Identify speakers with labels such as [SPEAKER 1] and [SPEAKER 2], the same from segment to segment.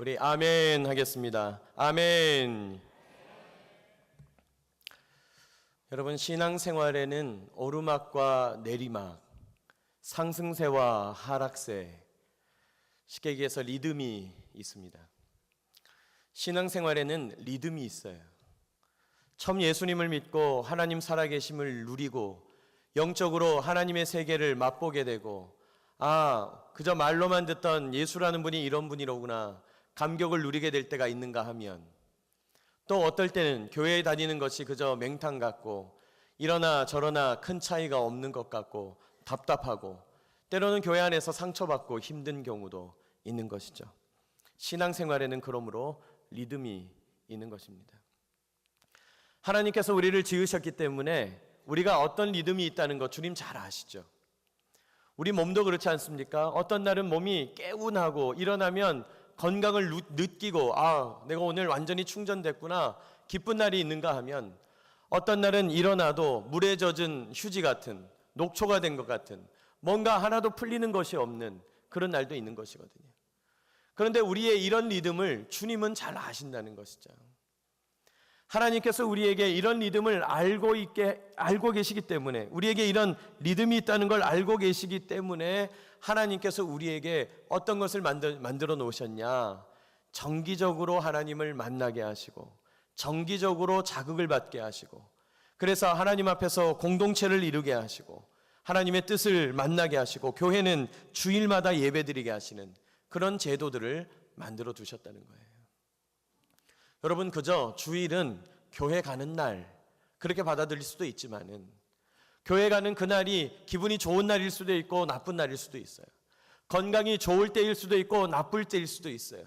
[SPEAKER 1] 우리 아멘 하겠습니다. 아멘. 여러분, 신앙생활에는 오르막과 내리막, 상승세와 하락세, 쉽게 얘기해서 리듬이 있습니다. 신앙생활에는 리듬이 있어요. 처음 예수님을 믿고 하나님 살아계심을 누리고 영적으로 하나님의 세계를 맛보게 되고, 그저 말로만 듣던 예수라는 분이 이런 분이로구나, 감격을 누리게 될 때가 있는가 하면, 또 어떨 때는 교회에 다니는 것이 그저 맹탕 같고 이러나 저러나 큰 차이가 없는 것 같고 답답하고, 때로는 교회 안에서 상처받고 힘든 경우도 있는 것이죠. 신앙생활에는 그러므로 리듬이 있는 것입니다. 하나님께서 우리를 지으셨기 때문에 우리가 어떤 리듬이 있다는 것 주님 잘 아시죠. 우리 몸도 그렇지 않습니까? 어떤 날은 몸이 개운하고 일어나면 건강을 느끼고 내가 오늘 완전히 충전됐구나, 기쁜 날이 있는가 하면, 어떤 날은 일어나도 물에 젖은 휴지 같은, 녹초가 된 것 같은, 뭔가 하나도 풀리는 것이 없는 그런 날도 있는 것이거든요. 그런데 우리의 이런 리듬을 주님은 잘 아신다는 것이죠. 하나님께서 우리에게 이런 리듬을 알고 계시기 때문에, 우리에게 이런 리듬이 있다는 걸 알고 계시기 때문에 하나님께서 우리에게 어떤 것을 만들어 놓으셨냐? 정기적으로 하나님을 만나게 하시고, 정기적으로 자극을 받게 하시고, 그래서 하나님 앞에서 공동체를 이루게 하시고, 하나님의 뜻을 만나게 하시고, 교회는 주일마다 예배드리게 하시는 그런 제도들을 만들어 두셨다는 거예요. 여러분, 그저 주일은 교회 가는 날 그렇게 받아들일 수도 있지만은, 교회 가는 그날이 기분이 좋은 날일 수도 있고 나쁜 날일 수도 있어요. 건강이 좋을 때일 수도 있고 나쁠 때일 수도 있어요.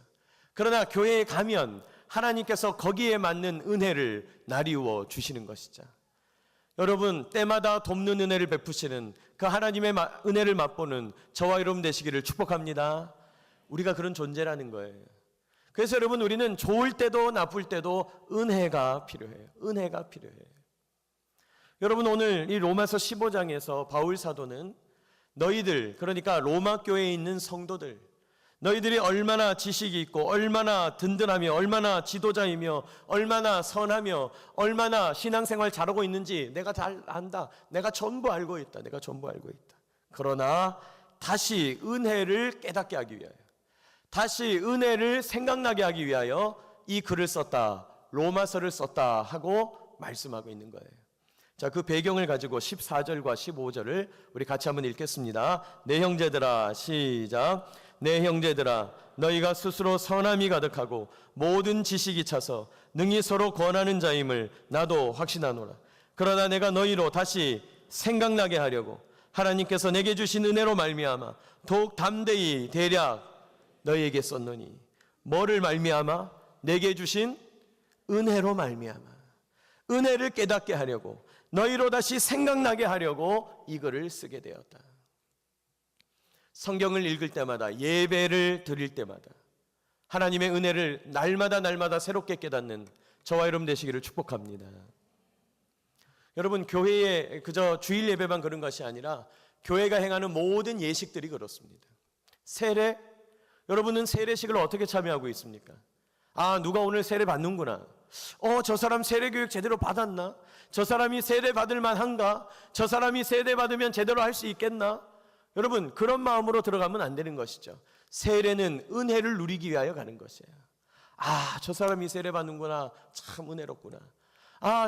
[SPEAKER 1] 그러나 교회에 가면 하나님께서 거기에 맞는 은혜를 나리우어 주시는 것이죠. 여러분, 때마다 돕는 은혜를 베푸시는 그 하나님의 은혜를 맛보는 저와 여러분 되시기를 축복합니다. 우리가 그런 존재라는 거예요. 그래서 여러분, 우리는 좋을 때도 나쁠 때도 은혜가 필요해요. 은혜가 필요해요. 여러분, 오늘 이 로마서 15장에서 바울 사도는 너희들, 그러니까 로마 교회에 있는 성도들, 너희들이 얼마나 지식이 있고 얼마나 든든하며 얼마나 지도자이며 얼마나 선하며 얼마나 신앙생활 잘하고 있는지 내가 잘 안다. 내가 전부 알고 있다. 내가 전부 알고 있다. 그러나 다시 은혜를 깨닫게 하기 위하여, 다시 은혜를 생각나게 하기 위하여 이 글을 썼다, 로마서를 썼다 하고 말씀하고 있는 거예요. 자, 그 배경을 가지고 14절과 15절을 우리 같이 한번 읽겠습니다. 내 형제들아, 시작. 내 형제들아, 너희가 스스로 선함이 가득하고 모든 지식이 차서 능히 서로 권하는 자임을 나도 확신하노라. 그러나 내가 너희로 다시 생각나게 하려고 하나님께서 내게 주신 은혜로 말미암아 더욱 담대히 대략 너희에게 썼노니. 뭐를 말미암아? 내게 주신 은혜로 말미암아. 은혜를 깨닫게 하려고, 너희로 다시 생각나게 하려고 이 글을 쓰게 되었다. 성경을 읽을 때마다, 예배를 드릴 때마다 하나님의 은혜를 날마다 새롭게 깨닫는 저와 여러분 되시기를 축복합니다. 여러분, 교회에 그저 주일 예배만 그런 것이 아니라 교회가 행하는 모든 예식들이 그렇습니다. 세례, 여러분은 세례식을 어떻게 참여하고 있습니까? 누가 오늘 세례 받는구나. 저 사람 세례 교육 제대로 받았나? 저 사람이 세례 받을 만한가? 저 사람이 세례 받으면 제대로 할 수 있겠나? 여러분, 그런 마음으로 들어가면 안 되는 것이죠. 세례는 은혜를 누리기 위하여 가는 것이에요. 저 사람이 세례 받는구나. 참 은혜롭구나.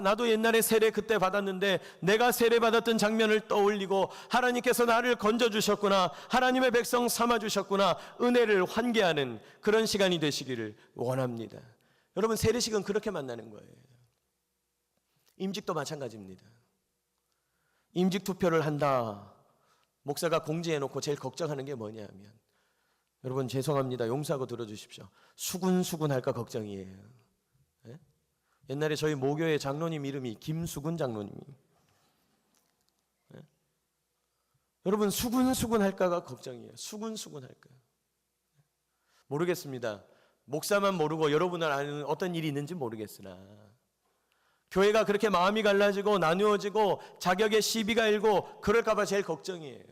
[SPEAKER 1] 나도 옛날에 세례 그때 받았는데 내가 세례 받았던 장면을 떠올리고 하나님께서 나를 건져주셨구나, 하나님의 백성 삼아주셨구나, 은혜를 환기하는 그런 시간이 되시기를 원합니다. 여러분, 세례식은 그렇게 만나는 거예요. 임직도 마찬가지입니다. 임직 투표를 한다. 목사가 공지해놓고 제일 걱정하는 게 뭐냐 하면, 여러분 죄송합니다, 용서하고 들어주십시오, 수군수군 할까 걱정이에요. 네? 옛날에 저희 모교의 장로님 이름이 김수군 장로님이에요. 네? 여러분, 수군수군 할까가 걱정이에요. 수군수군 할까. 모르겠습니다. 목사만 모르고 여러분을 아는 어떤 일이 있는지 모르겠으나, 교회가 그렇게 마음이 갈라지고 나누어지고 자격의 시비가 일고 그럴까 봐 제일 걱정이에요.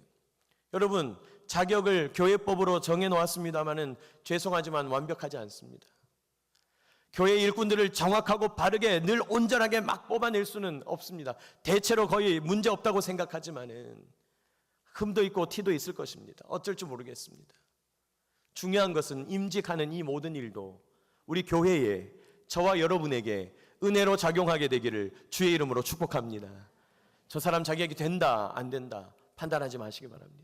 [SPEAKER 1] 여러분, 자격을 교회법으로 정해놓았습니다마는 죄송하지만 완벽하지 않습니다. 교회 일꾼들을 정확하고 바르게 늘 온전하게 막 뽑아낼 수는 없습니다. 대체로 거의 문제 없다고 생각하지만은 흠도 있고 티도 있을 것입니다. 어쩔 줄 모르겠습니다. 중요한 것은 임직하는 이 모든 일도 우리 교회에 저와 여러분에게 은혜로 작용하게 되기를 주의 이름으로 축복합니다. 저 사람 자격이 된다 안 된다 판단하지 마시기 바랍니다.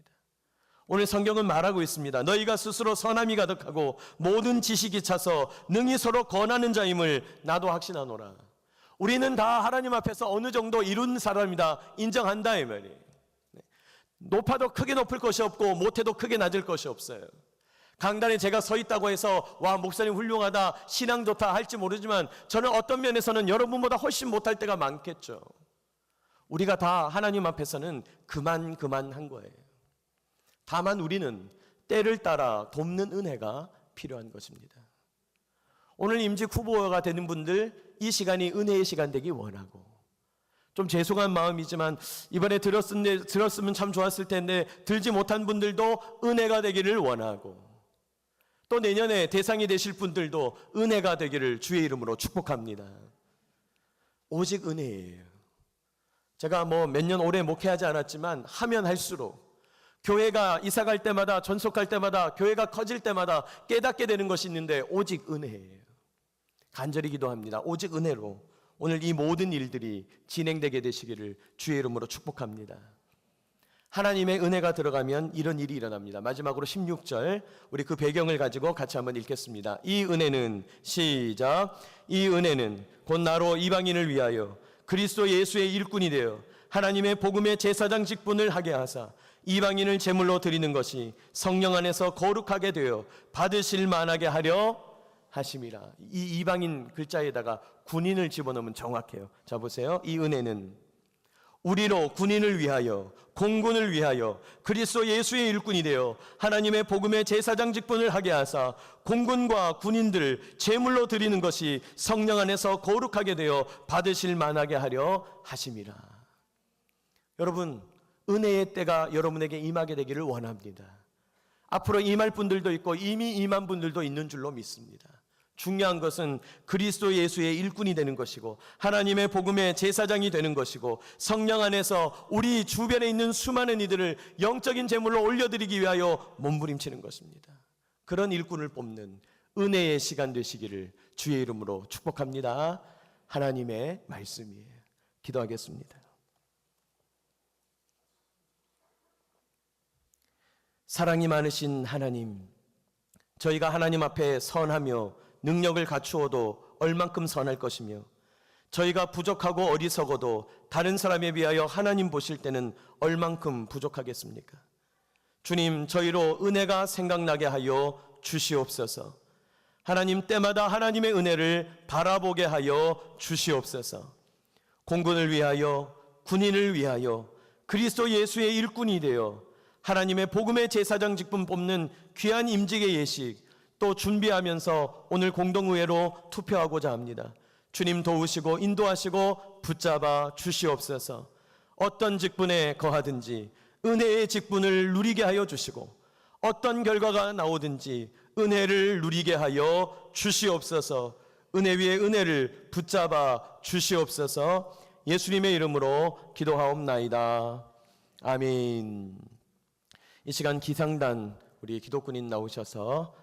[SPEAKER 1] 오늘 성경은 말하고 있습니다. 너희가 스스로 선함이 가득하고 모든 지식이 차서 능히 서로 권하는 자임을 나도 확신하노라. 우리는 다 하나님 앞에서 어느 정도 이룬 사람이다 인정한다 이 말이에요. 높아도 크게 높을 것이 없고 못해도 크게 낮을 것이 없어요. 강단에 제가 서 있다고 해서 와 목사님 훌륭하다 신앙 좋다 할지 모르지만 저는 어떤 면에서는 여러분보다 훨씬 못할 때가 많겠죠. 우리가 다 하나님 앞에서는 그만한 거예요. 다만 우리는 때를 따라 돕는 은혜가 필요한 것입니다. 오늘 임직 후보가 되는 분들 이 시간이 은혜의 시간 되기 원하고, 좀 죄송한 마음이지만 이번에 들었으면 참 좋았을 텐데 들지 못한 분들도 은혜가 되기를 원하고, 또 내년에 대상이 되실 분들도 은혜가 되기를 주의 이름으로 축복합니다. 오직 은혜예요. 제가 몇 년 오래 목회하지 않았지만 하면 할수록 교회가 이사갈 때마다 전속할 때마다 교회가 커질 때마다 깨닫게 되는 것이 있는데 오직 은혜예요. 간절히 기도합니다. 오직 은혜로 오늘 이 모든 일들이 진행되게 되시기를 주의 이름으로 축복합니다. 하나님의 은혜가 들어가면 이런 일이 일어납니다. 마지막으로 16절 우리 그 배경을 가지고 같이 한번 읽겠습니다. 이 은혜는 시작. 이 은혜는 곧 나로 이방인을 위하여 그리스도 예수의 일꾼이 되어 하나님의 복음의 제사장 직분을 하게 하사 이방인을 제물로 드리는 것이 성령 안에서 거룩하게 되어 받으실 만하게 하려 하심이라. 이 이방인 글자에다가 군인을 집어넣으면 정확해요. 자 보세요. 이 은혜는 우리로 군인을 위하여 공군을 위하여 그리스도 예수의 일꾼이 되어 하나님의 복음의 제사장 직분을 하게 하사 공군과 군인들 제물로 드리는 것이 성령 안에서 거룩하게 되어 받으실 만하게 하려 하심이라. 여러분, 은혜의 때가 여러분에게 임하게 되기를 원합니다. 앞으로 임할 분들도 있고 이미 임한 분들도 있는 줄로 믿습니다. 중요한 것은 그리스도 예수의 일꾼이 되는 것이고 하나님의 복음의 제사장이 되는 것이고 성령 안에서 우리 주변에 있는 수많은 이들을 영적인 제물로 올려드리기 위하여 몸부림치는 것입니다. 그런 일꾼을 뽑는 은혜의 시간 되시기를 주의 이름으로 축복합니다. 하나님의 말씀이에요. 기도하겠습니다. 사랑이 많으신 하나님, 저희가 하나님 앞에 선하며 능력을 갖추어도 얼만큼 선할 것이며 저희가 부족하고 어리석어도 다른 사람에 비하여 하나님 보실 때는 얼만큼 부족하겠습니까? 주님, 저희로 은혜가 생각나게 하여 주시옵소서. 하나님, 때마다 하나님의 은혜를 바라보게 하여 주시옵소서. 공군을 위하여 군인을 위하여 그리스도 예수의 일꾼이 되어 하나님의 복음의 제사장 직분 뽑는 귀한 임직의 예식 또 준비하면서 오늘 공동의회로 투표하고자 합니다. 주님 도우시고 인도하시고 붙잡아 주시옵소서. 어떤 직분에 거하든지 은혜의 직분을 누리게 하여 주시고 어떤 결과가 나오든지 은혜를 누리게 하여 주시옵소서. 은혜 위에 은혜를 붙잡아 주시옵소서. 예수님의 이름으로 기도하옵나이다. 아멘. 이 시간 기상단 우리 기독군인 나오셔서